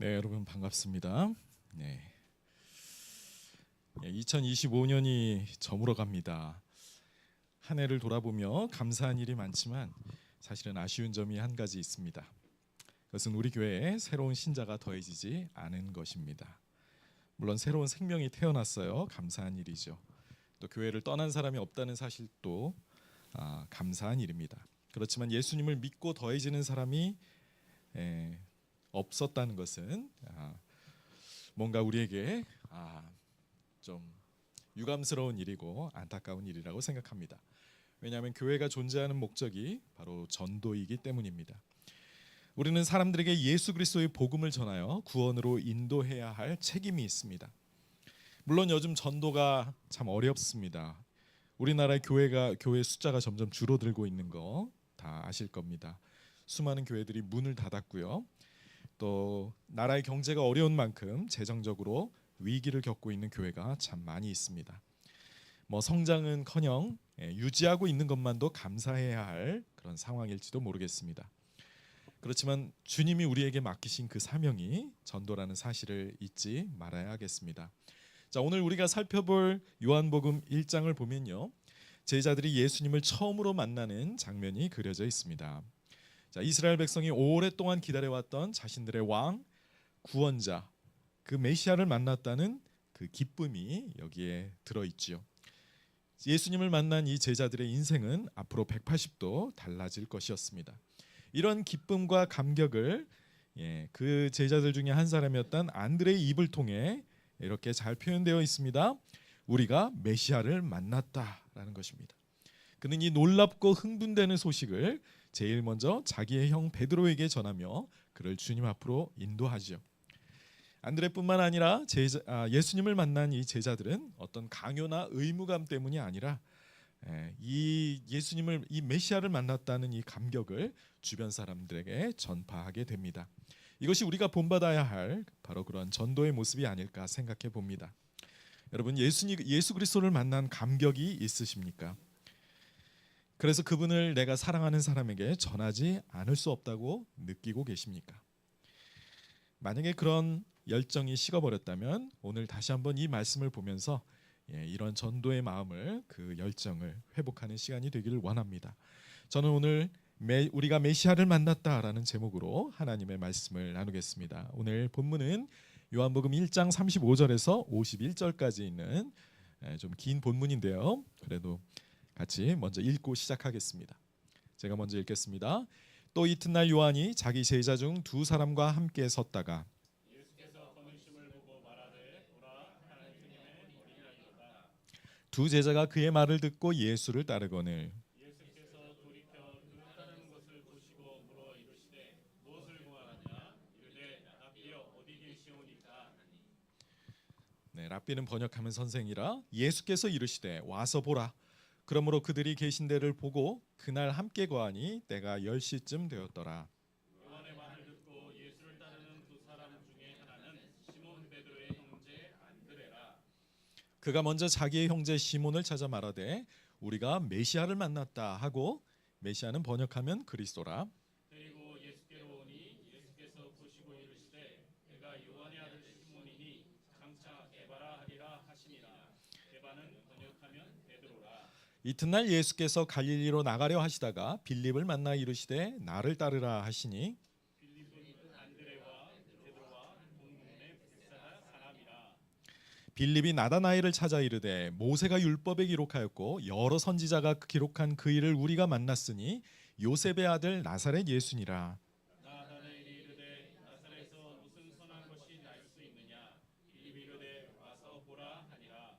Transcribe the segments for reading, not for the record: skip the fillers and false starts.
네, 여러분 반갑습니다. 네. 2025년이 저물어 갑니다. 한 해를 돌아보며 감사한 일이 많지만 사실은 아쉬운 점이 한 가지 있습니다. 그것은 우리 교회에 새로운 신자가 더해지지 않은 것입니다. 물론 새로운 생명이 태어났어요. 감사한 일이죠. 또 교회를 떠난 사람이 없다는 사실도 감사한 일입니다. 그렇지만 예수님을 믿고 더해지는 사람이 없었다는 것은 뭔가 우리에게 좀 유감스러운 일이고 안타까운 일이라고 생각합니다. 왜냐하면 교회가 존재하는 목적이 바로 전도이기 때문입니다. 우리는 사람들에게 예수 그리스도의 복음을 전하여 구원으로 인도해야 할 책임이 있습니다. 물론 요즘 전도가 참 어렵습니다. 우리나라의 교회 숫자가 점점 줄어들고 있는 거 다 아실 겁니다. 수많은 교회들이 문을 닫았고요. 또 나라의 경제가 어려운 만큼 재정적으로 위기를 겪고 있는 교회가 참 많이 있습니다. 성장은커녕 유지하고 있는 것만도 감사해야 할 그런 상황일지도 모르겠습니다. 그렇지만 주님이 우리에게 맡기신 그 사명이 전도라는 사실을 잊지 말아야 하겠습니다. 자, 오늘 우리가 살펴볼 요한복음 1장을 보면요, 제자들이 예수님을 처음으로 만나는 장면이 그려져 있습니다. 자, 이스라엘 백성이 오랫동안 기다려왔던 자신들의 왕, 구원자, 그 메시아를 만났다는 그 기쁨이 여기에 들어있지요. 예수님을 만난 이 제자들의 인생은 앞으로 180도 달라질 것이었습니다. 이런 기쁨과 감격을 그 제자들 중에 한 사람이었던 안드레의 입을 통해 이렇게 잘 표현되어 있습니다. 우리가 메시아를 만났다라는 것입니다. 그는 이 놀랍고 흥분되는 소식을 제일 먼저 자기의 형 베드로에게 전하며 그를 주님 앞으로 인도하죠. 안드레뿐만 아니라 예수님을 만난 이 제자들은 어떤 강요나 의무감 때문이 아니라 이 메시아를 만났다는 이 감격을 주변 사람들에게 전파하게 됩니다. 이것이 우리가 본받아야 할 바로 그런 전도의 모습이 아닐까 생각해 봅니다. 여러분, 예수 그리스도를 만난 감격이 있으십니까? 그래서 그분을 내가 사랑하는 사람에게 전하지 않을 수 없다고 느끼고 계십니까? 만약에 그런 열정이 식어버렸다면 오늘 다시 한번 이 말씀을 보면서 이런 전도의 마음을, 그 열정을 회복하는 시간이 되기를 원합니다. 저는 오늘 우리가 메시아를 만났다라는 제목으로 하나님의 말씀을 나누겠습니다. 오늘 본문은 요한복음 1장 35절에서 51절까지 있는 좀 긴 본문인데요. 그래도 같이 먼저 읽고 시작하겠습니다. 제가 먼저 읽겠습니다. 또 이튿날 요한이 자기 제자 중 두 사람과 함께 섰다가 두 제자가 그의 말을 듣고 예수를 따르거늘 랍비는 번역하면 선생이라 예수께서 이르시되 와서 보라. 그러므로 그들이 계신 데를 보고 그날 함께 거하니 때가 10시쯤 되었더라. 요한의 말을 듣고 예수를 따르는 두 사람 중에 하나는 시몬 베드로의 형제 안드레라. 그가 먼저 자기의 형제 시몬을 찾아 말하되 우리가 메시아를 만났다 하고, 메시아는 번역하면 그리스도라. 그리고 예수께로 오니 예수께서 보시고 이르시되 그가 요한의 아들 시몬이니 장차 게바라 하리라 하시니라. 게바는 번역하면 베드로라. 이튿날 예수께서 갈릴리로 나가려 하시다가 빌립을 만나 이르시되 나를 따르라 하시니 빌립이 나다나엘을 찾아 이르되 모세가 율법에 기록하였고 여러 선지자가 기록한 그 일을 우리가 만났으니 요셉의 아들 나사렛 예수니라. 나다나엘이 이르되 나사렛에서 무슨 선한 것이 날 수 있느냐. 빌립이 이르되 와서 보라 하니라.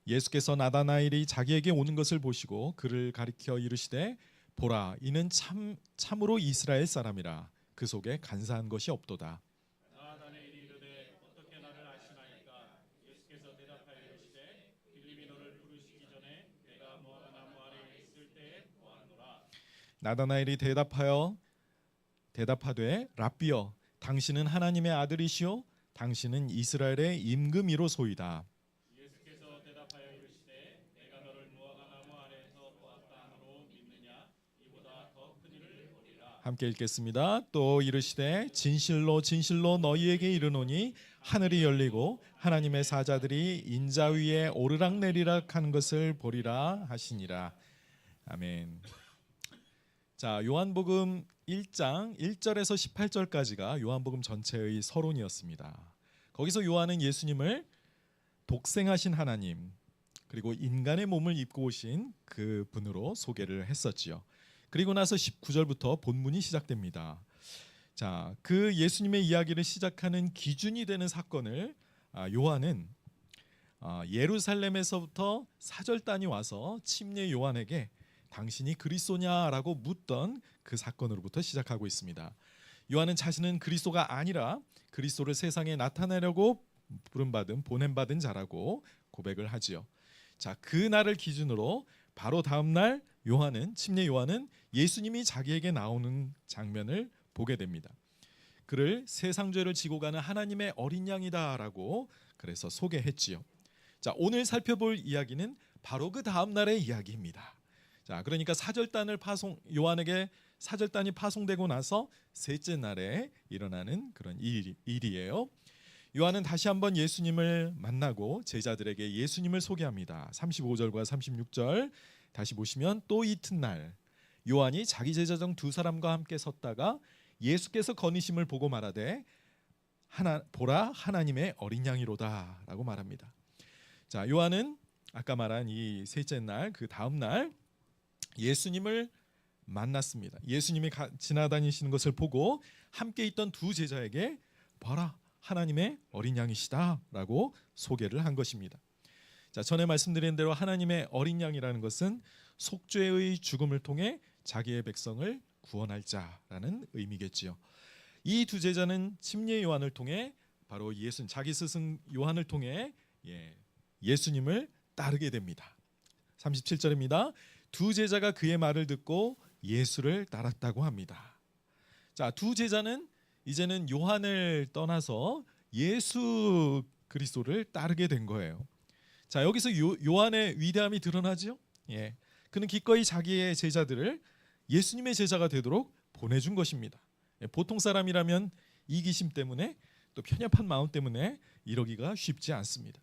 예수께서 나다나엘이 자기에게 오는 것을 보시고 그를 가리켜 이르시되 보라, 이는 참으로 이스라엘 사람이라. 그 속에 간사한 것이 없도다. 나다나엘이 이르되 어떻게 나를 아시나이까. 예수께서 대답하여 이르시되 빌립이 너를 부르시기 전에 내가 무화과나무 아래에 있을 때에 보았노라. 나다나엘이 대답하되 랍비여, 당신은 하나님의 아들이시오 당신은 이스라엘의 임금이로소이다. 함께 읽겠습니다. 또 이르시되 진실로 진실로 너희에게 이르노니 하늘이 열리고 하나님의 사자들이 인자 위에 오르락내리락 하는 것을 보리라 하시니라. 아멘. 자, 요한복음 1장 1절에서 18절까지가 요한복음 전체의 서론이었습니다. 거기서 요한은 예수님을 독생하신 하나님, 그리고 인간의 몸을 입고 오신 그 분으로 소개를 했었지요. 그리고 나서 19절부터 본문이 시작됩니다. 자, 그 예수님의 이야기를 시작하는 기준이 되는 사건을 요한은 예루살렘에서부터 사절단이 와서 침례 요한에게 당신이 그리스도냐라고 묻던 그 사건으로부터 시작하고 있습니다. 요한은 자신은 그리스도가 아니라 그리스도를 세상에 나타내려고 부름받은 보냄받은 자라고 고백을 하지요. 자, 그 날을 기준으로 바로 다음 날 침례 요한은 예수님이 자기에게 나오는 장면을 보게 됩니다. 그를 세상 죄를 지고 가는 하나님의 어린 양이다라고 그래서 소개했지요. 자, 오늘 살펴볼 이야기는 바로 그 다음 날의 이야기입니다. 자, 그러니까 요한에게 사절단이 파송되고 나서 셋째 날에 일어나는 그런 일이에요. 요한은 다시 한번 예수님을 만나고 제자들에게 예수님을 소개합니다. 35절과 36절 다시 보시면 또 이튿날 요한이 자기 제자 중 두 사람과 함께 섰다가 예수께서 거니심을 보고 말하되 보라 하나님의 어린 양이로다라고 말합니다. 자, 요한은 아까 말한 이 셋째 날 그 다음 날 예수님을 만났습니다. 예수님이 지나다니시는 것을 보고 함께 있던 두 제자에게 봐라 하나님의 어린 양이시다라고 소개를 한 것입니다. 자, 전에 말씀드린 대로 하나님의 어린 양이라는 것은 속죄의 죽음을 통해 자기의 백성을 구원할 자라는 의미겠지요. 이 두 제자는 침례 요한을 통해 바로 자기 스승 요한을 통해 예수님을 따르게 됩니다. 37절입니다. 두 제자가 그의 말을 듣고 예수를 따랐다고 합니다. 자, 두 제자는 이제는 요한을 떠나서 예수 그리스도를 따르게 된 거예요. 자, 여기서 요한의 위대함이 드러나죠. 그는 기꺼이 자기의 제자들을 예수님의 제자가 되도록 보내준 것입니다. 보통 사람이라면 이기심 때문에 또 편협한 마음 때문에 이러기가 쉽지 않습니다.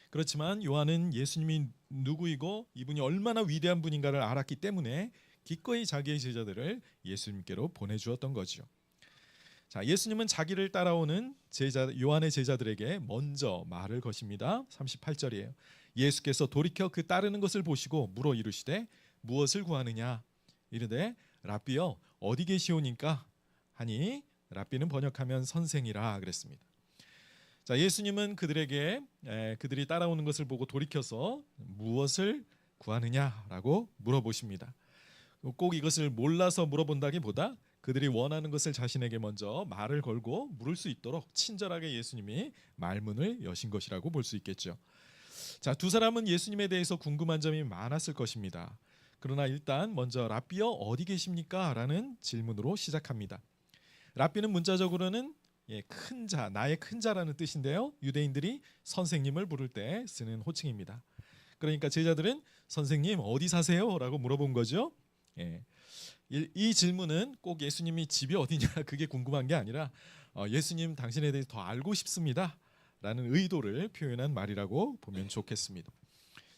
그렇지만 요한은 예수님이 누구이고 이분이 얼마나 위대한 분인가를 알았기 때문에 기꺼이 자기의 제자들을 예수님께로 보내주었던 거죠. 자, 예수님은 자기를 따라오는 요한의 제자들에게 먼저 말을 거십니다. 38절이에요. 예수께서 돌이켜 그 따르는 것을 보시고 물어 이르시되 무엇을 구하느냐 이르되 랍비여 어디 계시오니까 하니 랍비는 번역하면 선생이라 그랬습니다. 자, 예수님은 그들이 따라오는 것을 보고 돌이켜서 무엇을 구하느냐라고 물어보십니다. 꼭 이것을 몰라서 물어본다기보다 그들이 원하는 것을 자신에게 먼저 말을 걸고 물을 수 있도록 친절하게 예수님이 말문을 여신 것이라고 볼 수 있겠죠. 자, 두 사람은 예수님에 대해서 궁금한 점이 많았을 것입니다. 그러나 일단 먼저 랍비여 어디 계십니까? 라는 질문으로 시작합니다. 랍비는 문자적으로는 큰 자, 나의 큰 자라는 뜻인데요. 유대인들이 선생님을 부를 때 쓰는 호칭입니다. 그러니까 제자들은 선생님 어디 사세요? 라고 물어본 거죠. 이 질문은 꼭 예수님이 집이 어디냐 그게 궁금한 게 아니라 예수님 당신에 대해서 더 알고 싶습니다 라는 의도를 표현한 말이라고 보면 좋겠습니다.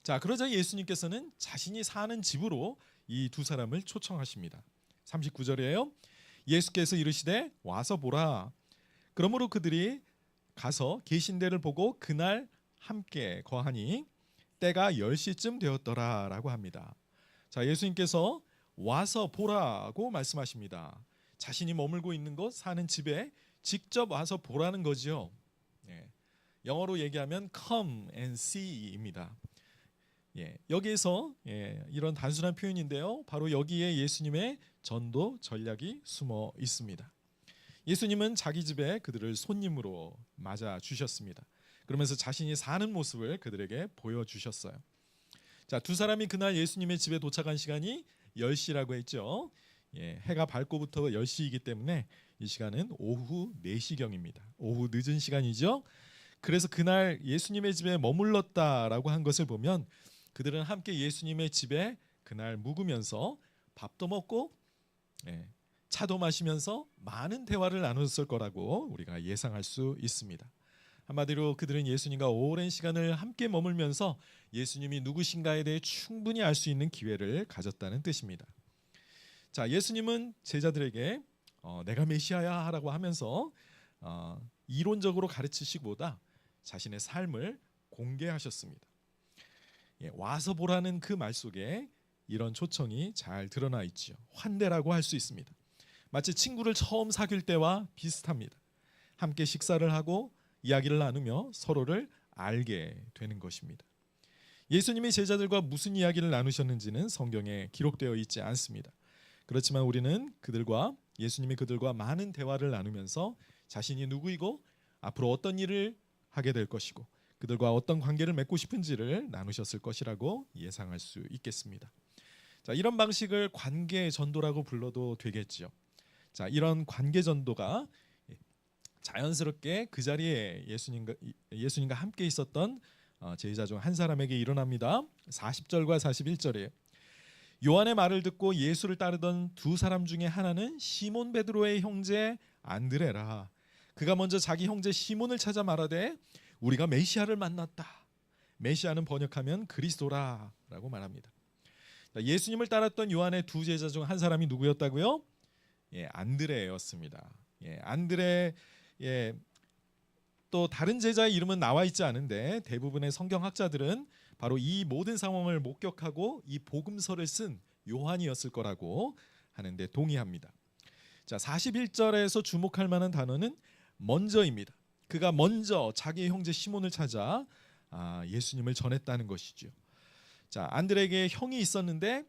자, 그러자 예수님께서는 자신이 사는 집으로 이 두 사람을 초청하십니다. 39절이에요. 예수께서 이르시되 와서 보라. 그러므로 그들이 가서 계신 데를 보고 그날 함께 거하니 때가 10시쯤 되었더라 라고 합니다. 자, 예수님께서 와서 보라고 말씀하십니다. 자신이 머물고 있는 곳 사는 집에 직접 와서 보라는 거지요. 영어로 얘기하면 come and see입니다. 여기에서 이런 단순한 표현인데요. 바로 여기에 예수님의 전도 전략이 숨어 있습니다. 예수님은 자기 집에 그들을 손님으로 맞아 주셨습니다. 그러면서 자신이 사는 모습을 그들에게 보여주셨어요. 자, 두 사람이 그날 예수님의 집에 도착한 시간이 10시라고 했죠. 해가 밝고부터 10시이기 때문에 이 시간은 오후 4시경입니다. 오후 늦은 시간이죠. 그래서 그날 예수님의 집에 머물렀다라고 한 것을 보면 그들은 함께 예수님의 집에 그날 묵으면서 밥도 먹고 차도 마시면서 많은 대화를 나눴을 거라고 우리가 예상할 수 있습니다. 한마디로 그들은 예수님과 오랜 시간을 함께 머물면서 예수님이 누구신가에 대해 충분히 알 수 있는 기회를 가졌다는 뜻입니다. 자, 예수님은 제자들에게 내가 메시아야 라고 하면서 이론적으로 가르치시기보다 자신의 삶을 공개하셨습니다. 와서 보라는 그 말 속에 이런 초청이 잘 드러나 있지요. 환대라고 할 수 있습니다. 마치 친구를 처음 사귈 때와 비슷합니다. 함께 식사를 하고 이야기를 나누며 서로를 알게 되는 것입니다. 예수님이 제자들과 무슨 이야기를 나누셨는지는 성경에 기록되어 있지 않습니다. 그렇지만 우리는 예수님이 그들과 많은 대화를 나누면서 자신이 누구이고 앞으로 어떤 일을 하게 될 것이고 그들과 어떤 관계를 맺고 싶은지를 나누셨을 것이라고 예상할 수 있겠습니다. 자, 이런 방식을 관계 전도라고 불러도 되겠지요. 자, 이런 관계 전도가 자연스럽게 그 자리에 예수님과 함께 있었던 제자 중 한 사람에게 일어납니다. 40절과 41절에 요한의 말을 듣고 예수를 따르던 두 사람 중에 하나는 시몬 베드로의 형제 안드레라. 그가 먼저 자기 형제 시몬을 찾아 말하되 우리가 메시아를 만났다. 메시아는 번역하면 그리스도라라고 말합니다. 예수님을 따랐던 요한의 두 제자 중 한 사람이 누구였다고요? 안드레였습니다. 안드레 또 다른 제자의 이름은 나와 있지 않은데 대부분의 성경학자들은 바로 이 모든 상황을 목격하고 이 복음서를 쓴 요한이었을 거라고 하는데 동의합니다. 자, 41절에서 주목할 만한 단어는 먼저입니다. 그가 먼저 자기의 형제 시몬을 찾아 예수님을 전했다는 것이죠. 자, 안드레에게 형이 있었는데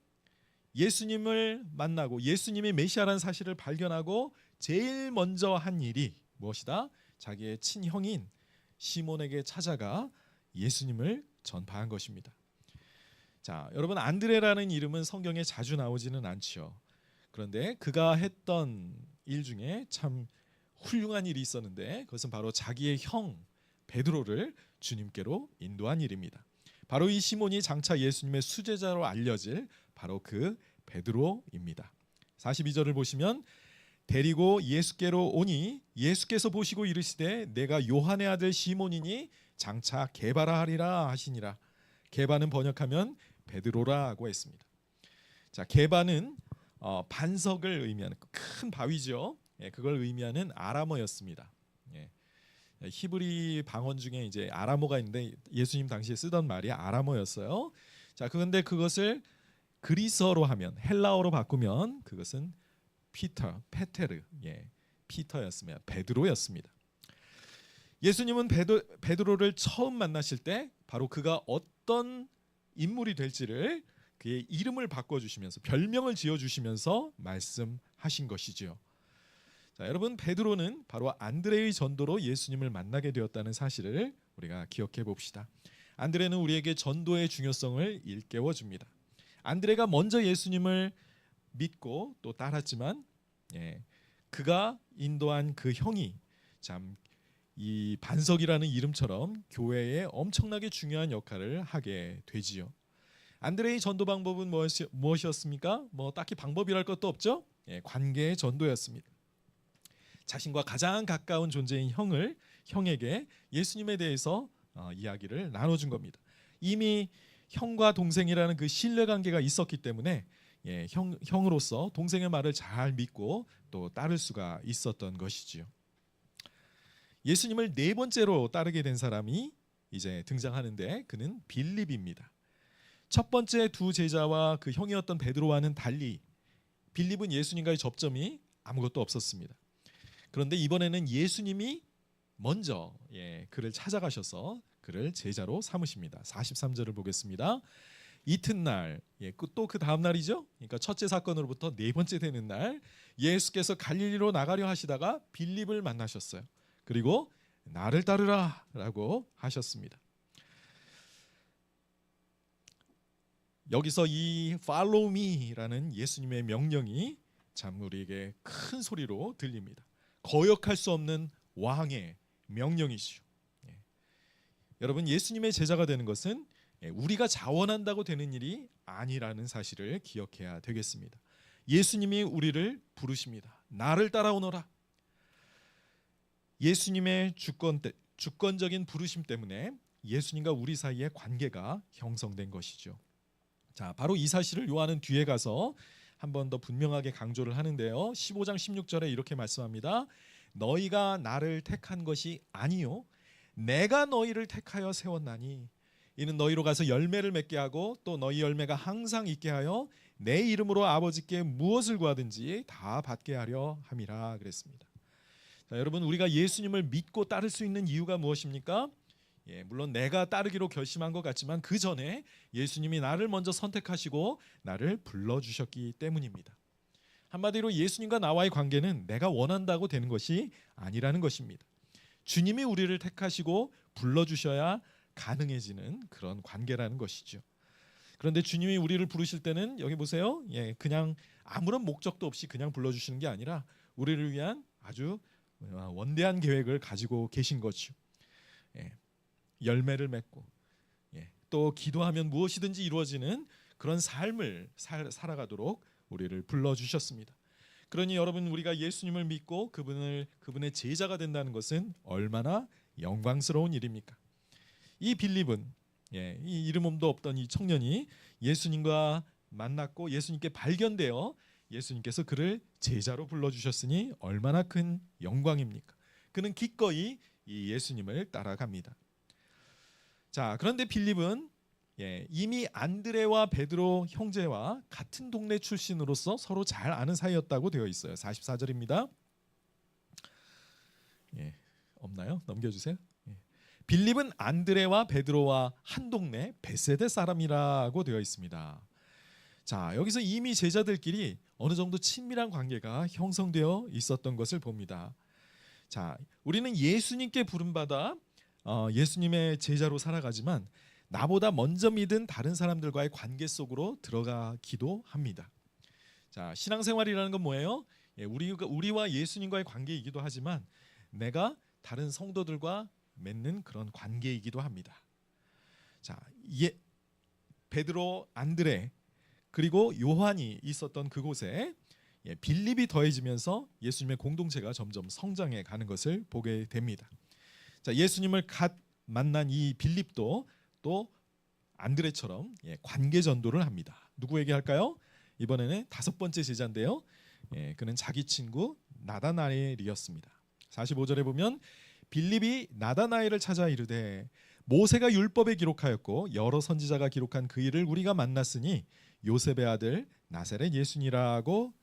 예수님을 만나고 예수님이 메시아라는 사실을 발견하고 제일 먼저 한 일이 무엇이다? 자기의 친형인 시몬에게 찾아가 예수님을 전파한 것입니다. 자, 여러분 안드레라는 이름은 성경에 자주 나오지는 않죠. 그런데 그가 했던 일 중에 참 훌륭한 일이 있었는데 그것은 바로 자기의 형 베드로를 주님께로 인도한 일입니다. 바로 이 시몬이 장차 예수님의 수제자로 알려질 바로 그 베드로입니다. 42절을 보시면 데리고 예수께로 오니 예수께서 보시고 이르시되 내가 요한의 아들 시몬이니 장차 게바라 하리라 하시니라. 게바는 번역하면 베드로라고 했습니다. 자, 게바는 반석을 의미하는 큰 바위죠. 그걸 의미하는 아람어였습니다. 히브리 방언 중에 이제 아람어가 있는데 예수님 당시에 쓰던 말이 아람어였어요. 자, 그런데 그것을 그리스어로 하면 헬라어로 바꾸면 그것은 페테르, 피터였으며 베드로였습니다. 예수님은 베드로를 처음 만나실 때 바로 그가 어떤 인물이 될지를 그의 이름을 바꿔주시면서 별명을 지어주시면서 말씀하신 것이죠. 자, 여러분 베드로는 바로 안드레의 전도로 예수님을 만나게 되었다는 사실을 우리가 기억해 봅시다. 안드레는 우리에게 전도의 중요성을 일깨워 줍니다. 안드레가 먼저 예수님을 믿고 또 따랐지만 그가 인도한 그 형이 참 이 반석이라는 이름처럼 교회에 엄청나게 중요한 역할을 하게 되지요. 안드레의 전도 방법은 무엇이었습니까? 딱히 방법이랄 것도 없죠. 관계의 전도였습니다. 자신과 가장 가까운 존재인 형에게 예수님에 대해서 이야기를 나눠준 겁니다. 이미 형과 동생이라는 그 신뢰관계가 있었기 때문에 형으로서 동생의 말을 잘 믿고 또 따를 수가 있었던 것이지요. 예수님을 네 번째로 따르게 된 사람이 이제 등장하는데 그는 빌립입니다. 첫 번째 두 제자와 그 형이었던 베드로와는 달리 빌립은 예수님과의 접점이 아무것도 없었습니다. 그런데 이번에는 예수님이 먼저 그를 찾아가셔서 그를 제자로 삼으십니다. 43절을 보겠습니다. 이튿날, 또 그 다음 날이죠. 그러니까 첫째 사건으로부터 네 번째 되는 날 예수께서 갈릴리로 나가려 하시다가 빌립을 만나셨어요. 그리고 나를 따르라 라고 하셨습니다. 여기서 이 follow me라는 예수님의 명령이 참 우리에게 큰 소리로 들립니다. 거역할 수 없는 왕의 명령이시죠. 여러분 예수님의 제자가 되는 것은 우리가 자원한다고 되는 일이 아니라는 사실을 기억해야 되겠습니다. 예수님이 우리를 부르십니다. 나를 따라오너라. 예수님의 주권적인 부르심 때문에 예수님과 우리 사이의 관계가 형성된 것이죠. 자, 바로 이 사실을 요한은 뒤에 가서 한 번 더 분명하게 강조를 하는데요. 15장 16절에 이렇게 말씀합니다. 너희가 나를 택한 것이 아니요 내가 너희를 택하여 세웠나니 이는 너희로 가서 열매를 맺게 하고 또 너희 열매가 항상 있게 하여 내 이름으로 아버지께 무엇을 구하든지 다 받게 하려 함이라 그랬습니다. 자, 여러분, 우리가 예수님을 믿고 따를 수 있는 이유가 무엇입니까? 물론 내가 따르기로 결심한 것 같지만 그 전에 예수님이 나를 먼저 선택하시고 나를 불러주셨기 때문입니다. 한마디로 예수님과 나와의 관계는 내가 원한다고 되는 것이 아니라는 것입니다. 주님이 우리를 택하시고 불러주셔야 가능해지는 그런 관계라는 것이죠. 그런데 주님이 우리를 부르실 때는 여기 보세요. 그냥 아무런 목적도 없이 그냥 불러주시는 게 아니라 우리를 위한 아주 원대한 계획을 가지고 계신 거죠. 열매를 맺고 또 기도하면 무엇이든지 이루어지는 그런 삶을 살아가도록 우리를 불러주셨습니다. 그러니 여러분, 우리가 예수님을 믿고 그분의 제자가 된다는 것은 얼마나 영광스러운 일입니까? 이 빌립은 이 이름도 없던 이 청년이 예수님과 만났고 예수님께 발견되어 예수님께서 그를 제자로 불러주셨으니 얼마나 큰 영광입니까? 그는 기꺼이 이 예수님을 따라갑니다. 자, 그런데 빌립은 이미 안드레와 베드로 형제와 같은 동네 출신으로서 서로 잘 아는 사이였다고 되어 있어요. 44절입니다. 없나요? 넘겨주세요. 빌립은 안드레와 베드로와 한 동네 베세데 사람이라고 되어 있습니다. 자, 여기서 이미 제자들끼리 어느 정도 친밀한 관계가 형성되어 있었던 것을 봅니다. 자, 우리는 예수님께 부름받아 예수님의 제자로 살아가지만 나보다 먼저 믿은 다른 사람들과의 관계 속으로 들어가기도 합니다. 자, 신앙생활이라는 건 뭐예요? 우리와 예수님과의 관계이기도 하지만 내가 다른 성도들과 맺는 그런 관계이기도 합니다. 자, 베드로, 안드레 그리고 요한이 있었던 그곳에 빌립이 더해지면서 예수님의 공동체가 점점 성장해 가는 것을 보게 됩니다. 자, 예수님을 갓 만난 이 빌립도 또 안드레처럼 관계 전도를 합니다. 누구에게 할까요? 이번에는 5번째 제자인데요. 그는 자기 친구 나다나엘이었습니다. 45절에 보면 빌립이 나다나엘을 찾아 이르되 모세가 율법에 기록하였고 여러 선지자가 기록한 그 일을 우리가 만났으니 요셉의 아들 나사렛 예수니라고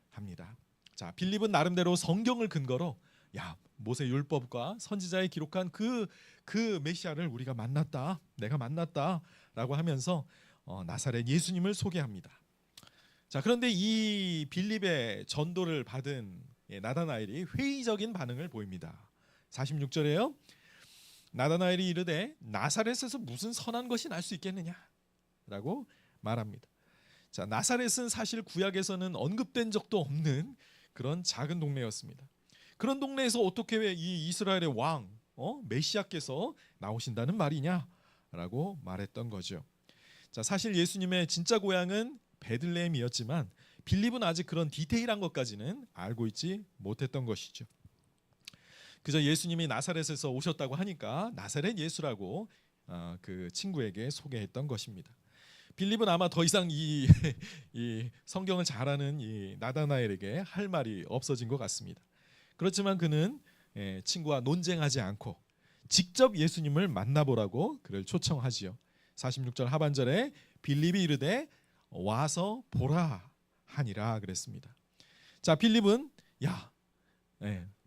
합니다. 자, 빌립은 나름대로 성경을 근거로 모세 율법과 선지자에 기록한 그 메시아를 우리가 만났다, 내가 만났다라고 하면서 나사렛 예수님을 소개합니다. 자, 그런데 이 빌립의 전도를 받은 나다나엘이 회의적인 반응을 보입니다. 46절에요. 나다나엘이 이르되 나사렛에서 무슨 선한 것이 날 수 있겠느냐라고 말합니다. 자, 나사렛은 사실 구약에서는 언급된 적도 없는 그런 작은 동네였습니다. 그런 동네에서 어떻게 왜 이 이스라엘의 왕 메시아께서 나오신다는 말이냐라고 말했던 거죠. 자, 사실 예수님의 진짜 고향은 베들레헴이었지만 빌립은 아직 그런 디테일한 것까지는 알고 있지 못했던 것이죠. 그저 예수님이 나사렛에서 오셨다고 하니까 나사렛 예수라고 그 친구에게 소개했던 것입니다. 빌립은 아마 더 이상 이 성경을 잘 아는 이 나다나엘에게 할 말이 없어진 것 같습니다. 그렇지만 그는 친구와 논쟁하지 않고 직접 예수님을 만나보라고 그를 초청하지요. 46절 하반절에 빌립이 이르되 와서 보라 하니라 그랬습니다. 자, 빌립은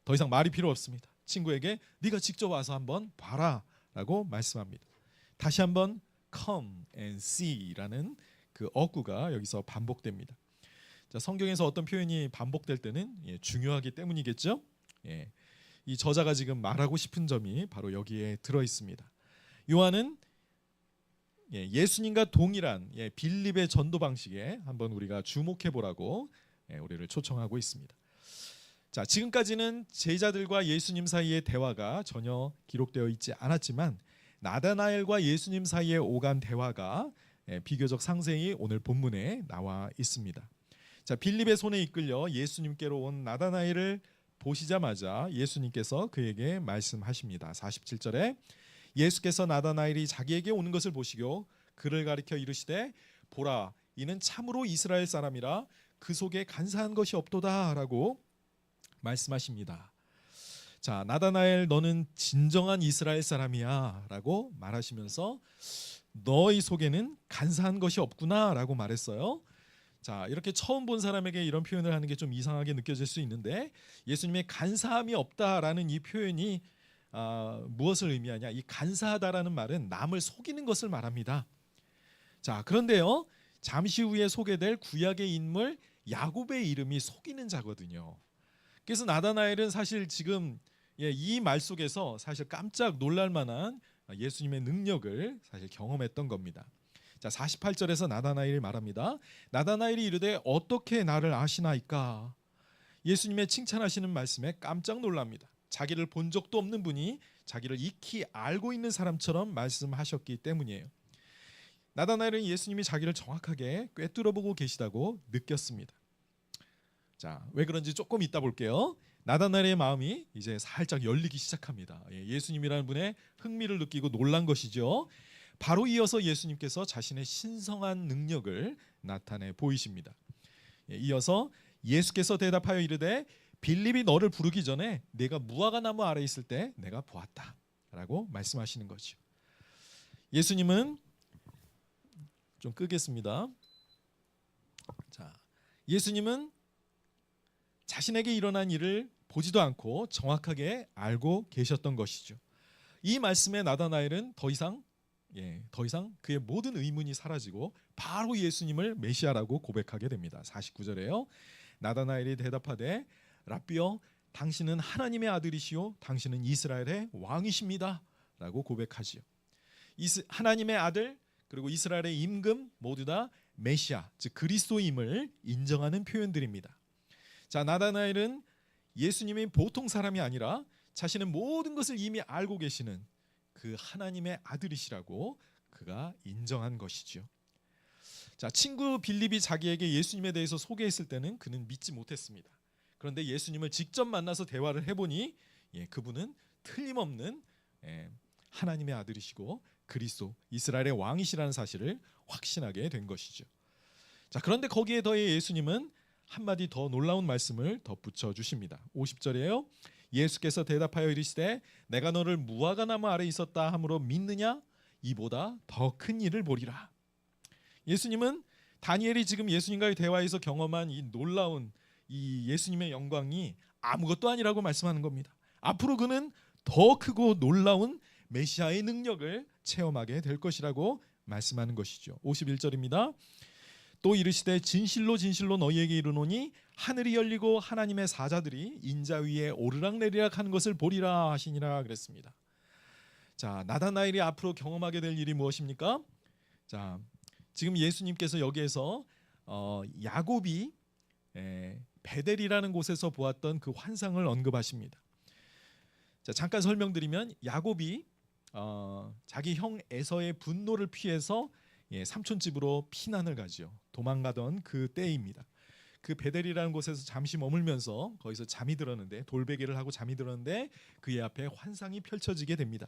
더 이상 말이 필요 없습니다. 친구에게 네가 직접 와서 한번 봐라라고 말씀합니다. 다시 한번 come and see라는 그 어구가 여기서 반복됩니다. 자, 성경에서 어떤 표현이 반복될 때는 중요하기 때문이겠죠. 이 저자가 지금 말하고 싶은 점이 바로 여기에 들어 있습니다. 요한은 예수님과 동일한 빌립의 전도 방식에 한번 우리가 주목해 보라고 우리를 초청하고 있습니다. 자, 지금까지는 제자들과 예수님 사이의 대화가 전혀 기록되어 있지 않았지만 나다나엘과 예수님 사이에 오간 대화가 비교적 상세히 오늘 본문에 나와 있습니다. 자, 빌립의 손에 이끌려 예수님께로 온 나다나엘을 보시자마자 예수님께서 그에게 말씀하십니다. 47절에 예수께서 나다나엘이 자기에게 오는 것을 보시고 그를 가리켜 이르시되 보라, 이는 참으로 이스라엘 사람이라 그 속에 간사한 것이 없도다라고 말씀하십니다. 자, 나다나엘, 너는 진정한 이스라엘 사람이야라고 말하시면서 너의 속에는 간사한 것이 없구나라고 말했어요. 자, 이렇게 처음 본 사람에게 이런 표현을 하는 게 좀 이상하게 느껴질 수 있는데 예수님의 간사함이 없다라는 이 표현이 무엇을 의미하냐? 이 간사하다라는 말은 남을 속이는 것을 말합니다. 자, 그런데요, 잠시 후에 소개될 구약의 인물 야곱의 이름이 속이는 자거든요. 그래서 나다나엘은 사실 지금 이 말 속에서 사실 깜짝 놀랄 만한 예수님의 능력을 사실 경험했던 겁니다. 자, 48절에서 나다나엘이 말합니다. 나다나엘이 이르되 어떻게 나를 아시나이까? 예수님의 칭찬하시는 말씀에 깜짝 놀랍니다. 자기를 본 적도 없는 분이 자기를 익히 알고 있는 사람처럼 말씀하셨기 때문이에요. 나다나엘은 예수님이 자기를 정확하게 꿰뚫어보고 계시다고 느꼈습니다. 자, 왜 그런지 조금 이따 볼게요. 나다나엘의 마음이 이제 살짝 열리기 시작합니다. 예수님이라는 분의 흥미를 느끼고 놀란 것이죠. 바로 이어서 예수님께서 자신의 신성한 능력을 나타내 보이십니다. 이어서 예수께서 대답하여 이르되 빌립이 너를 부르기 전에 내가 무화과 나무 아래 있을 때 내가 보았다 라고 말씀하시는 거죠. 예수님은 좀 끄겠습니다. 자, 예수님은 자신에게 일어난 일을 보지도 않고 정확하게 알고 계셨던 것이죠. 이 말씀에 나다나엘은 더 이상 그의 모든 의문이 사라지고 바로 예수님을 메시아라고 고백하게 됩니다. 49절에요. 나다나엘이 대답하되 랍비여, 당신은 하나님의 아들이시요 당신은 이스라엘의 왕이십니다 라고 고백하지요. 하나님의 아들 그리고 이스라엘의 임금 모두 다 메시아, 즉 그리스도임을 인정하는 표현들입니다. 자, 나다나엘은 예수님이 보통 사람이 아니라 자신은 모든 것을 이미 알고 계시는 그 하나님의 아들이시라고 그가 인정한 것이죠. 자, 친구 빌립이 자기에게 예수님에 대해서 소개했을 때는 그는 믿지 못했습니다. 그런데 예수님을 직접 만나서 대화를 해보니 그분은 틀림없는 하나님의 아들이시고 그리스도, 이스라엘의 왕이시라는 사실을 확신하게 된 것이죠. 자, 그런데 거기에 더해 예수님은 한마디 더 놀라운 말씀을 덧붙여 주십니다. 50절이에요. 예수께서 대답하여 이르시되 내가 너를 무화과 나무 아래 있었다 함으로 믿느냐? 이보다 더 큰 일을 보리라. 예수님은 다니엘이 지금 예수님과의 대화에서 경험한 이 놀라운 이 예수님의 영광이 아무것도 아니라고 말씀하는 겁니다. 앞으로 그는 더 크고 놀라운 메시아의 능력을 체험하게 될 것이라고 말씀하는 것이죠. 51절입니다. 또 이르시되 진실로 진실로 너희에게 이르노니 하늘이 열리고 하나님의 사자들이 인자 위에 오르락내리락 하는 것을 보리라 하시니라 그랬습니다. 자, 나다나엘이 앞으로 경험하게 될 일이 무엇입니까? 자, 지금 예수님께서 여기에서 야곱이 베델이라는 곳에서 보았던 그 환상을 언급하십니다. 자, 잠깐 설명드리면 야곱이 자기 형 에서의 분노를 피해서 삼촌 집으로 피난을 가죠. 도망가던 그 때입니다. 그 베델이라는 곳에서 잠시 머물면서 거기서 잠이 들었는데 돌베개를 하고 잠이 들었는데 그의 앞에 환상이 펼쳐지게 됩니다.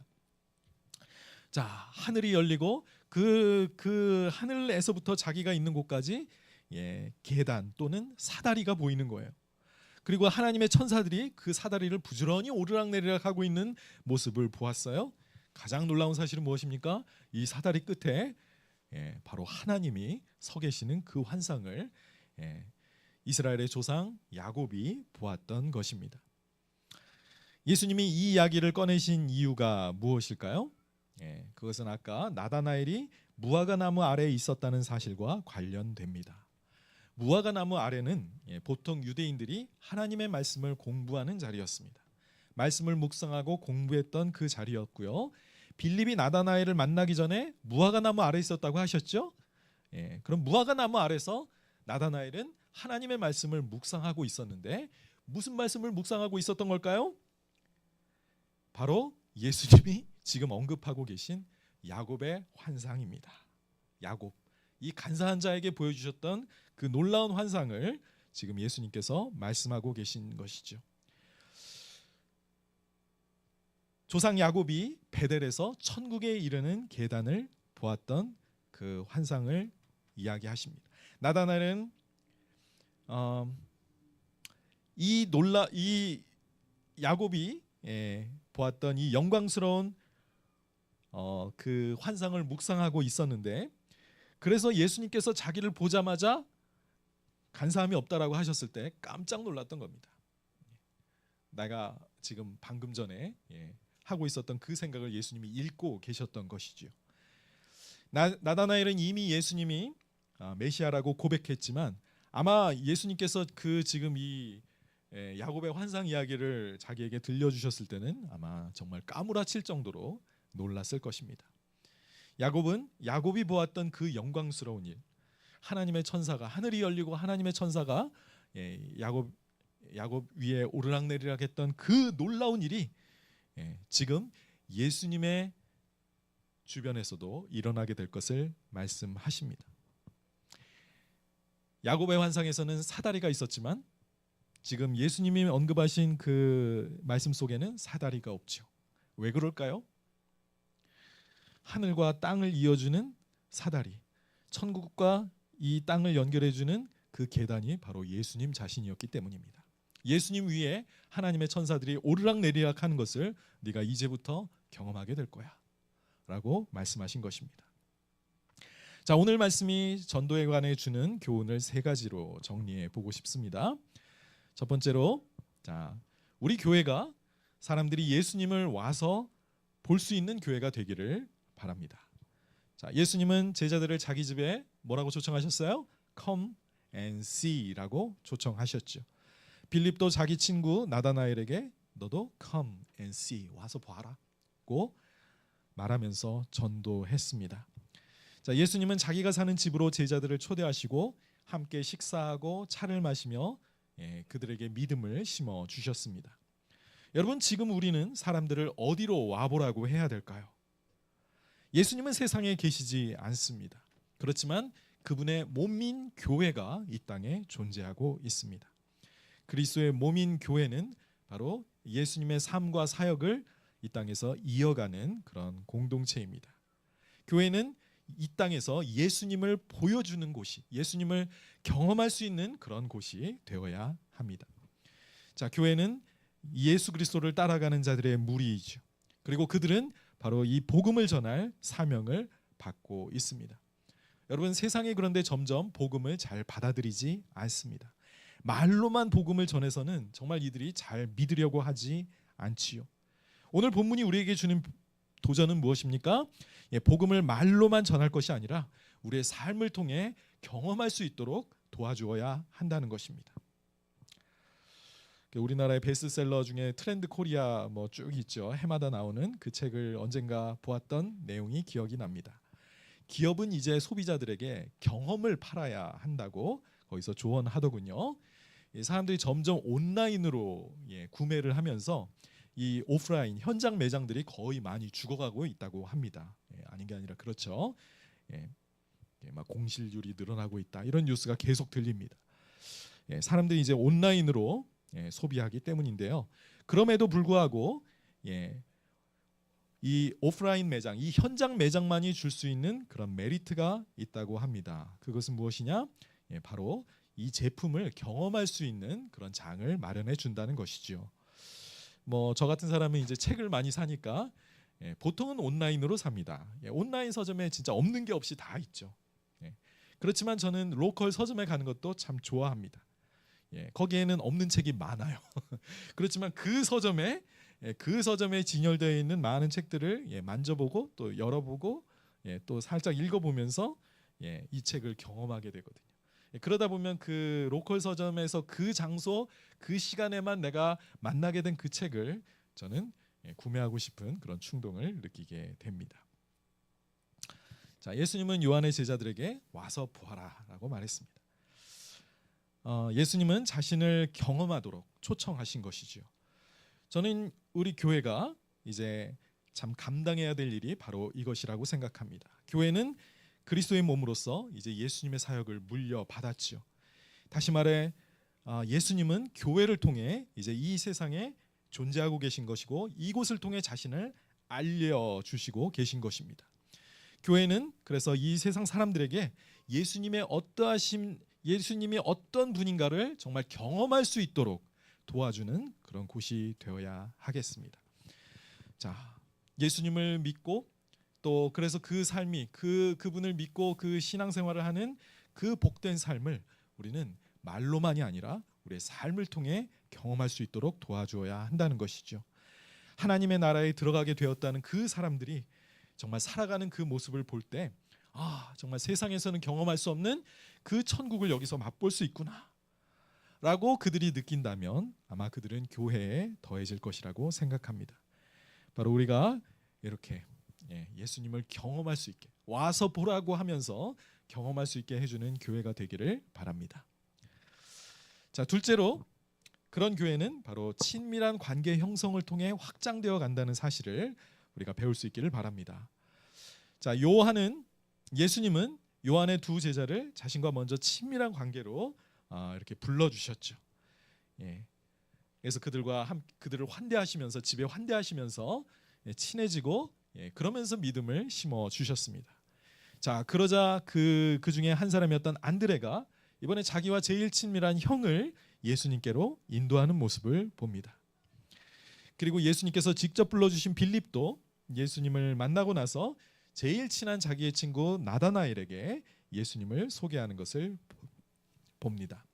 자, 하늘이 열리고 그 하늘에서부터 자기가 있는 곳까지 계단 또는 사다리가 보이는 거예요. 그리고 하나님의 천사들이 그 사다리를 부지런히 오르락내리락 하고 있는 모습을 보았어요. 가장 놀라운 사실은 무엇입니까? 이 사다리 끝에 바로 하나님이 서 계시는 그 환상을 이스라엘의 조상 야곱이 보았던 것입니다. 예수님이 이 이야기를 꺼내신 이유가 무엇일까요? 그것은 아까 나다나엘이 무화과 나무 아래에 있었다는 사실과 관련됩니다. 무화과 나무 아래는 보통 유대인들이 하나님의 말씀을 공부하는 자리였습니다. 말씀을 묵상하고 공부했던 그 자리였고요. 빌립이 나다나엘을 만나기 전에 무화과 나무 아래에 있었다고 하셨죠? 그럼 무화과 나무 아래서 나다나엘은 하나님의 말씀을 묵상하고 있었는데 무슨 말씀을 묵상하고 있었던 걸까요? 바로 예수님이 지금 언급하고 계신 야곱의 환상입니다. 야곱, 이 간사한 자에게 보여주셨던 그 놀라운 환상을 지금 예수님께서 말씀하고 계신 것이죠. 조상 야곱이 베델에서 천국에 이르는 계단을 보았던 그 환상을 이야기하십니다. 나다나엘은 이 야곱이 보았던 이 영광스러운 그 환상을 묵상하고 있었는데, 그래서 예수님께서 자기를 보자마자 간사함이 없다라고 하셨을 때 깜짝 놀랐던 겁니다. 내가 지금 방금 전에 하고 있었던 그 생각을 예수님이 읽고 계셨던 것이죠. 나다나엘은 이미 예수님이 메시아라고 고백했지만 아마 예수님께서 그 지금 이 야곱의 환상 이야기를 자기에게 들려주셨을 때는 아마 정말 까무라칠 정도로 놀랐을 것입니다. 야곱이 보았던 그 영광스러운 일, 하나님의 천사가, 하늘이 열리고 하나님의 천사가 야곱 위에 오르락내리락 했던 그 놀라운 일이 지금 예수님의 주변에서도 일어나게 될 것을 말씀하십니다. 야곱의 환상에서는 사다리가 있었지만 지금 예수님이 언급하신 그 말씀 속에는 사다리가 없죠. 왜 그럴까요? 하늘과 땅을 이어주는 사다리, 천국과 이 땅을 연결해주는 그 계단이 바로 예수님 자신이었기 때문입니다. 예수님 위에 하나님의 천사들이 오르락내리락 하는 것을 네가 이제부터 경험하게 될 거야 라고 말씀하신 것입니다. 자, 오늘 말씀이 전도에 관해 주는 교훈을 세 가지로 정리해 보고 싶습니다. 첫 번째로, 자, 우리 교회가 사람들이 예수님을 와서 볼 수 있는 교회가 되기를 바랍니다. 자, 예수님은 제자들을 자기 집에 뭐라고 초청하셨어요? Come and see라고 초청하셨죠. 빌립도 자기 친구 나다나엘에게 너도 come and see, 와서 봐라고 말하면서 전도했습니다. 자, 예수님은 자기가 사는 집으로 제자들을 초대하시고 함께 식사하고 차를 마시며 그들에게 믿음을 심어 주셨습니다. 여러분, 지금 우리는 사람들을 어디로 와보라고 해야 될까요? 예수님은 세상에 계시지 않습니다. 그렇지만 그분의 몸인 교회가 이 땅에 존재하고 있습니다. 그리스도의 몸인 교회는 바로 예수님의 삶과 사역을 이 땅에서 이어가는 그런 공동체입니다. 교회는 이 땅에서 예수님을 보여주는 곳이, 예수님을 경험할 수 있는 그런 곳이 되어야 합니다. 자, 교회는 예수 그리스도를 따라가는 자들의 무리이죠. 그리고 그들은 바로 이 복음을 전할 사명을 받고 있습니다. 여러분, 세상이 그런데 점점 복음을 잘 받아들이지 않습니다. 말로만 복음을 전해서는 정말 이들이 잘 믿으려고 하지 않지요. 오늘 본문이 우리에게 주는 도전은 무엇입니까? 복음을 말로만 전할 것이 아니라 우리의 삶을 통해 경험할 수 있도록 도와주어야 한다는 것입니다. 우리나라의 베스트셀러 중에 트렌드 코리아 뭐 쭉 있죠. 해마다 나오는 그 책을 언젠가 보았던 내용이 기억이 납니다. 기업은 이제 소비자들에게 경험을 팔아야 한다고 거기서 조언하더군요. 사람들이 점점 온라인으로 구매를 하면서 이 오프라인 현장 매장들이 거의 많이 죽어가고 있다고 합니다. 아닌 게 아니라 그렇죠. 막 공실률이 늘어나고 있다, 이런 뉴스가 계속 들립니다. 사람들이 이제 온라인으로 소비하기 때문인데요. 그럼에도 불구하고 이 오프라인 매장, 이 현장 매장만이 줄 수 있는 그런 메리트가 있다고 합니다. 그것은 무엇이냐? 바로 이 제품을 경험할 수 있는 그런 장을 마련해 준다는 것이죠. 뭐 저 같은 사람은 이제 책을 많이 사니까 보통은 온라인으로 삽니다. 온라인 서점에 진짜 없는 게 없이 다 있죠. 그렇지만 저는 로컬 서점에 가는 것도 참 좋아합니다. 거기에는 없는 책이 많아요. 그렇지만 그 서점에 진열되어 있는 많은 책들을 만져보고 또 열어보고 또 살짝 읽어보면서 이 책을 경험하게 되거든요. 그러다 보면 그 로컬 서점에서 그 장소 그 시간에만 내가 만나게 된 그 책을 저는 구매하고 싶은 그런 충동을 느끼게 됩니다. 자, 예수님은 요한의 제자들에게 와서 보아라라고 말했습니다. 예수님은 자신을 경험하도록 초청하신 것이지요. 저는 우리 교회가 이제 참 감당해야 될 일이 바로 이것이라고 생각합니다. 교회는 그리스도의 몸으로서 이제 예수님의 사역을 물려받았지요. 다시 말해 예수님은 교회를 통해 이제 이 세상에 존재하고 계신 것이고 이곳을 통해 자신을 알려주시고 계신 것입니다. 교회는 그래서 이 세상 사람들에게 예수님이 어떤 분인가를 정말 경험할 수 있도록 도와주는 그런 곳이 되어야 하겠습니다. 자, 예수님을 믿고 또 그래서 그 삶이 그분을 믿고 그 신앙생활을 하는 그 복된 삶을 우리는 말로만이 아니라 우리의 삶을 통해 경험할 수 있도록 도와주어야 한다는 것이죠. 하나님의 나라에 들어가게 되었다는 그 사람들이 정말 살아가는 그 모습을 볼 때 정말 세상에서는 경험할 수 없는 그 천국을 여기서 맛볼 수 있구나 라고 그들이 느낀다면 아마 그들은 교회에 더해질 것이라고 생각합니다. 바로 우리가 이렇게 예수님을 경험할 수 있게 와서 보라고 하면서 경험할 수 있게 해주는 교회가 되기를 바랍니다. 자, 둘째로 그런 교회는 바로 친밀한 관계 형성을 통해 확장되어 간다는 사실을 우리가 배울 수 있기를 바랍니다. 자, 예수님은 요한의 두 제자를 자신과 먼저 친밀한 관계로 이렇게 불러주셨죠. 그래서 그들을 환대하시면서 집에 환대하시면서 친해지고 그러면서 믿음을 심어 주셨습니다. 자, 그러자 그 중에 한 사람이었던 안드레가 이번에 자기와 제일 친밀한 형을 예수님께로 인도하는 모습을 봅니다. 그리고 예수님께서 직접 불러주신 빌립도 예수님을 만나고 나서 제일 친한 자기의 친구 나다나엘에게 예수님을 소개하는 것을 봅니다.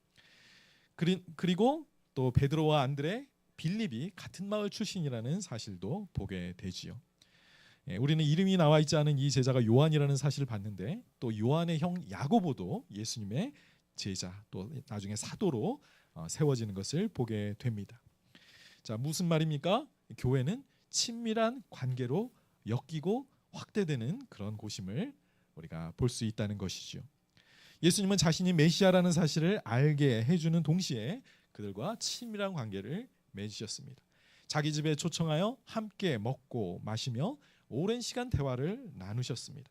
그리고 또 베드로와 안드레, 빌립이 같은 마을 출신이라는 사실도 보게 되지요. 우리는 이름이 나와 있지 않은 이 제자가 요한이라는 사실을 봤는데 또 요한의 형 야고보도 예수님의 제자 또 나중에 사도로 세워지는 것을 보게 됩니다. 자, 무슨 말입니까? 교회는 친밀한 관계로 엮이고 확대되는 그런 곳임을 우리가 볼 수 있다는 것이죠. 예수님은 자신이 메시아라는 사실을 알게 해주는 동시에 그들과 친밀한 관계를 맺으셨습니다. 자기 집에 초청하여 함께 먹고 마시며 오랜 시간 대화를 나누셨습니다.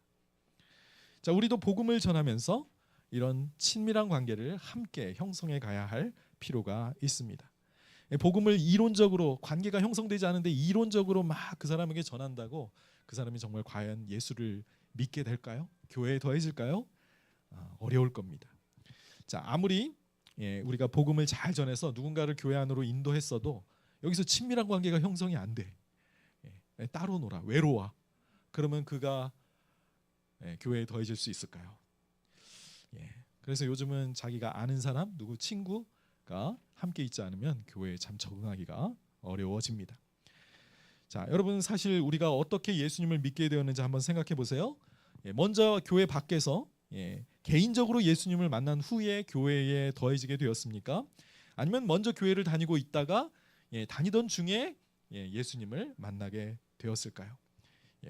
자, 우리도 복음을 전하면서 이런 친밀한 관계를 함께 형성해 가야 할 필요가 있습니다. 복음을 이론적으로 관계가 형성되지 않은데 이론적으로 막 그 사람에게 전한다고 그 사람이 정말 과연 예수를 믿게 될까요? 교회에 더해질까요? 어려울 겁니다. 자, 아무리 우리가 복음을 잘 전해서 누군가를 교회 안으로 인도했어도 여기서 친밀한 관계가 형성이 안 돼. 따로 놀아, 외로워. 그러면 그가 교회에 더해질 수 있을까요? 그래서 요즘은 자기가 아는 사람, 누구 친구가 함께 있지 않으면 교회에 참 적응하기가 어려워집니다. 자, 여러분 사실 우리가 어떻게 예수님을 믿게 되었는지 한번 생각해 보세요. 먼저 교회 밖에서 개인적으로 예수님을 만난 후에 교회에 더해지게 되었습니까? 아니면 먼저 교회를 다니고 있다가 다니던 중에 예수님을 만나게 되었을까요?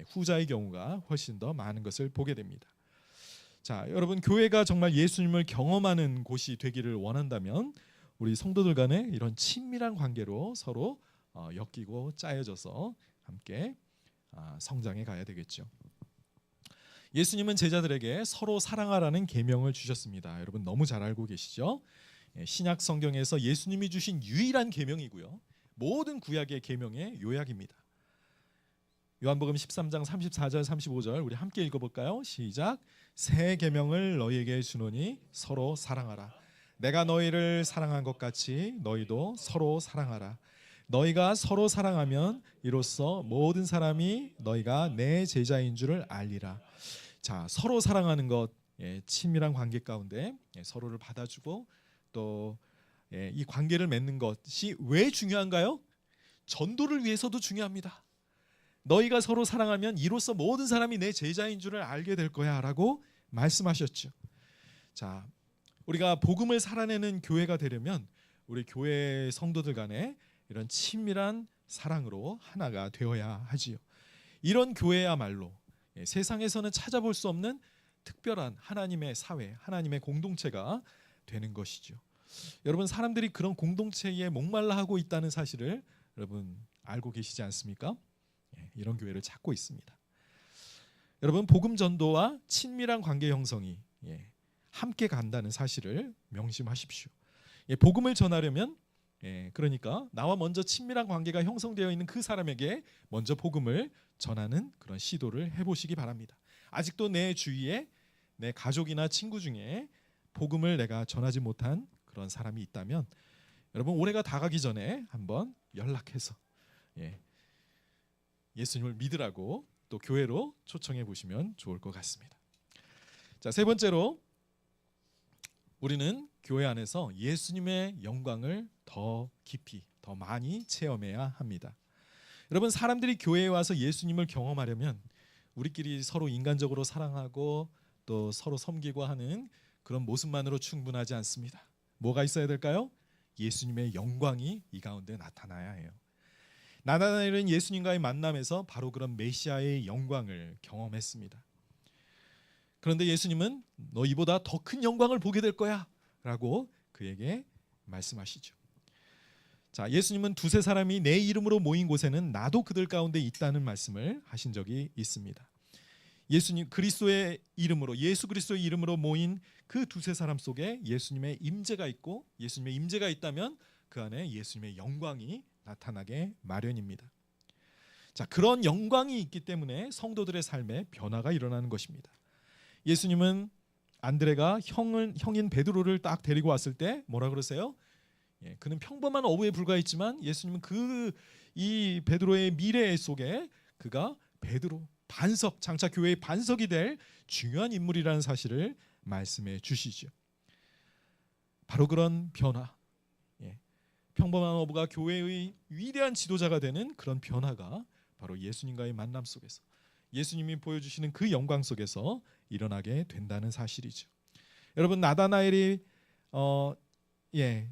후자의 경우가 훨씬 더 많은 것을 보게 됩니다. 자, 여러분 교회가 정말 예수님을 경험하는 곳이 되기를 원한다면 우리 성도들 간에 이런 친밀한 관계로 서로 엮이고 짜여져서 함께 성장해 가야 되겠죠. 예수님은 제자들에게 서로 사랑하라는 계명을 주셨습니다. 여러분 너무 잘 알고 계시죠? 신약 성경에서 예수님이 주신 유일한 계명이고요. 모든 구약의 계명의 요약입니다. 요한복음 13장 34절 35절 우리 함께 읽어볼까요? 시작. 새 계명을 너희에게 주노니 서로 사랑하라. 내가 너희를 사랑한 것 같이 너희도 서로 사랑하라. 너희가 서로 사랑하면 이로써 모든 사람이 너희가 내 제자인 줄을 알리라. 자, 서로 사랑하는 것, 친밀한 관계 가운데 서로를 받아주고 또 이 관계를 맺는 것이 왜 중요한가요? 전도를 위해서도 중요합니다. 너희가 서로 사랑하면 이로써 모든 사람이 내 제자인 줄을 알게 될 거야 라고 말씀하셨죠. 자, 우리가 복음을 살아내는 교회가 되려면 우리 교회 성도들 간에 이런 친밀한 사랑으로 하나가 되어야 하지요. 이런 교회야말로 세상에서는 찾아볼 수 없는 특별한 하나님의 사회, 하나님의 공동체가 되는 것이죠. 여러분 사람들이 그런 공동체에 목말라 하고 있다는 사실을 여러분 알고 계시지 않습니까? 이런 교회를 찾고 있습니다. 여러분 복음 전도와 친밀한 관계 형성이 함께 간다는 사실을 명심하십시오. 복음을 전하려면 그러니까 나와 먼저 친밀한 관계가 형성되어 있는 그 사람에게 먼저 복음을 전하는 그런 시도를 해보시기 바랍니다. 아직도 내 주위에 내 가족이나 친구 중에 복음을 내가 전하지 못한 그런 사람이 있다면 여러분 올해가 다 가기 전에 한번 연락해서 예수님을 믿으라고 또 교회로 초청해 보시면 좋을 것 같습니다. 자, 세 번째로 우리는 교회 안에서 예수님의 영광을 더 깊이 더 많이 체험해야 합니다. 여러분 사람들이 교회에 와서 예수님을 경험하려면 우리끼리 서로 인간적으로 사랑하고 또 서로 섬기고 하는 그런 모습만으로 충분하지 않습니다. 뭐가 있어야 될까요? 예수님의 영광이 이 가운데 나타나야 해요. 나다나엘은 예수님과의 만남에서 바로 그런 메시아의 영광을 경험했습니다. 그런데 예수님은 너 이보다 더 큰 영광을 보게 될 거야 라고 그에게 말씀하시죠. 자, 예수님은 두세 사람이 내 이름으로 모인 곳에는 나도 그들 가운데 있다는 말씀을 하신 적이 있습니다. 예수님 그리스도의 이름으로 예수 그리스도의 이름으로 모인 그 두세 사람 속에 예수님의 임재가 있고 예수님의 임재가 있다면 그 안에 예수님의 영광이 나타나게 마련입니다. 자, 그런 영광이 있기 때문에 성도들의 삶에 변화가 일어나는 것입니다. 예수님은 안드레가 형인 베드로를 딱 데리고 왔을 때 뭐라 그러세요? 그는 평범한 어부에 불과했지만 예수님은 이 베드로의 미래 속에 그가 베드로 반석 장차 교회의 반석이 될 중요한 인물이라는 사실을 말씀해 주시죠. 바로 그런 변화, 평범한 어부가 교회의 위대한 지도자가 되는 그런 변화가 바로 예수님과의 만남 속에서 예수님이 보여주시는 그 영광 속에서 일어나게 된다는 사실이죠. 여러분 나다나엘이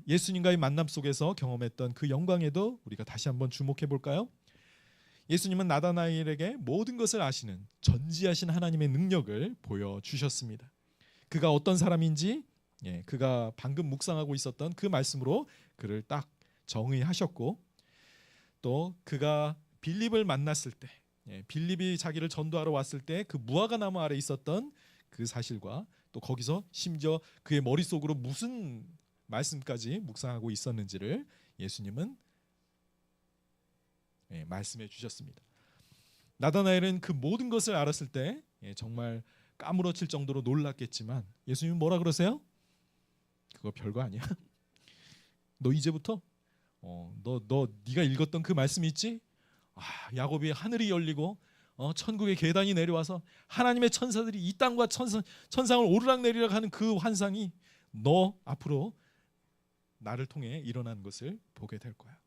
예수님과의 만남 속에서 경험했던 그 영광에도 우리가 다시 한번 주목해 볼까요? 예수님은 나다나엘에게 모든 것을 아시는 전지하신 하나님의 능력을 보여주셨습니다. 그가 어떤 사람인지 그가 방금 묵상하고 있었던 그 말씀으로 그를 딱 정의하셨고 또 그가 빌립을 만났을 때 빌립이 자기를 전도하러 왔을 때 그 무화과 나무 아래 있었던 그 사실과 또 거기서 심지어 그의 머릿속으로 무슨 말씀까지 묵상하고 있었는지를 예수님은 말씀해 주셨습니다. 나다나엘은 그 모든 것을 알았을 때 정말 까무러칠 정도로 놀랐겠지만 예수님은 뭐라 그러세요? 그거 별거 아니야. 너 이제부터 네가 읽었던 그 말씀이 있지? 야곱이 하늘이 열리고 천국의 계단이 내려와서 하나님의 천사들이 이 땅과 천상을 오르락내리락 하는 그 환상이 너 앞으로 나를 통해 일어나는 것을 보게 될 거야.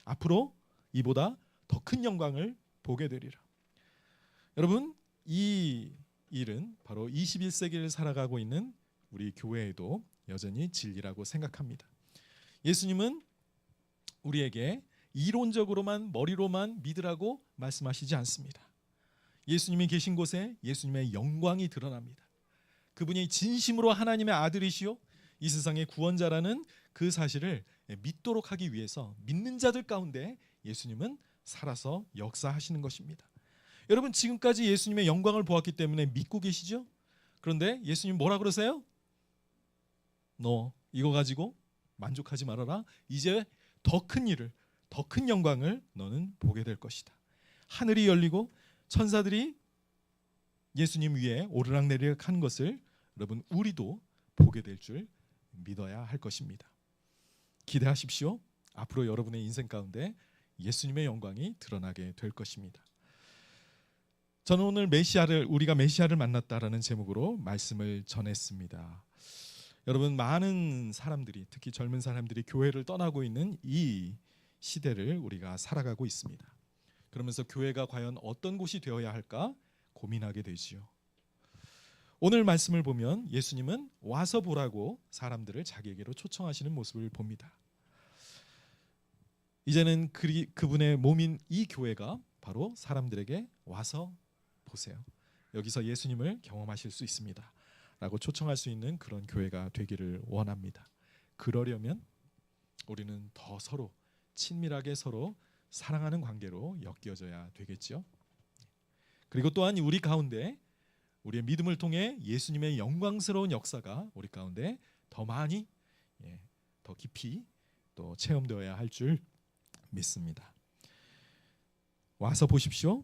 앞으로 이보다 더 큰 영광을 보게 되리라. 여러분 이 일은 바로 21세기를 살아가고 있는 우리 교회에도 여전히 진리라고 생각합니다. 예수님은 우리에게 이론적으로만 머리로만 믿으라고 말씀하시지 않습니다. 예수님이 계신 곳에 예수님의 영광이 드러납니다. 그분이 진심으로 하나님의 아들이시요 이 세상의 구원자라는 그 사실을 믿도록 하기 위해서 믿는 자들 가운데 예수님은 살아서 역사하시는 것입니다. 여러분 지금까지 예수님의 영광을 보았기 때문에 믿고 계시죠? 그런데 예수님 뭐라 그러세요? 너 이거 가지고 만족하지 말아라. 이제 더 큰 일을 더 큰 영광을 너는 보게 될 것이다. 하늘이 열리고 천사들이 예수님 위에 오르락내리락 하는 것을 여러분 우리도 보게 될 줄 믿어야 할 것입니다. 기대하십시오. 앞으로 여러분의 인생 가운데 예수님의 영광이 드러나게 될 것입니다. 저는 오늘 우리가 메시아를 만났다라는 제목으로 말씀을 전했습니다. 여러분 많은 사람들이 특히 젊은 사람들이 교회를 떠나고 있는 이 시대를 우리가 살아가고 있습니다. 그러면서 교회가 과연 어떤 곳이 되어야 할까 고민하게 되지요. 오늘 말씀을 보면 예수님은 와서 보라고 사람들을 자기에게로 초청하시는 모습을 봅니다. 이제는 그분의 몸인 이 교회가 바로 사람들에게 와서 보세요. 여기서 예수님을 경험하실 수 있습니다. 라고 초청할 수 있는 그런 교회가 되기를 원합니다. 그러려면 우리는 더 서로 친밀하게 서로 사랑하는 관계로 엮여져야 되겠죠. 그리고 또한 우리 가운데 우리의 믿음을 통해 예수님의 영광스러운 역사가 우리 가운데 더 많이 더 깊이 또 체험되어야 할 줄 믿습니다. 와서 보십시오.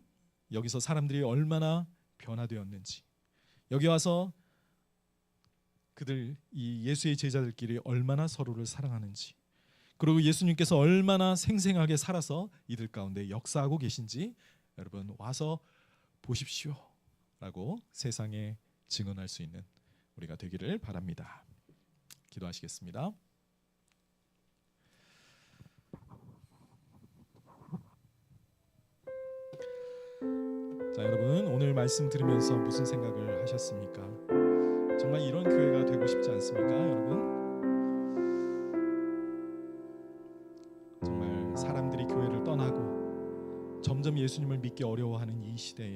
여기서 사람들이 얼마나 변화되었는지, 여기 와서 그들 이 예수의 제자들끼리 얼마나 서로를 사랑하는지, 그리고 예수님께서 얼마나 생생하게 살아서 이들 가운데 역사하고 계신지 여러분 와서 보십시오 라고 세상에 증언할 수 있는 우리가 되기를 바랍니다. 기도하시겠습니다. 자, 여러분 오늘 말씀 들으면서 무슨 생각을 하셨습니까? 정말 이런 교회가 되고 싶지 않습니까, 여러분? 정말 사람들이 교회를 떠나고 점점 예수님을 믿기 어려워하는 이 시대에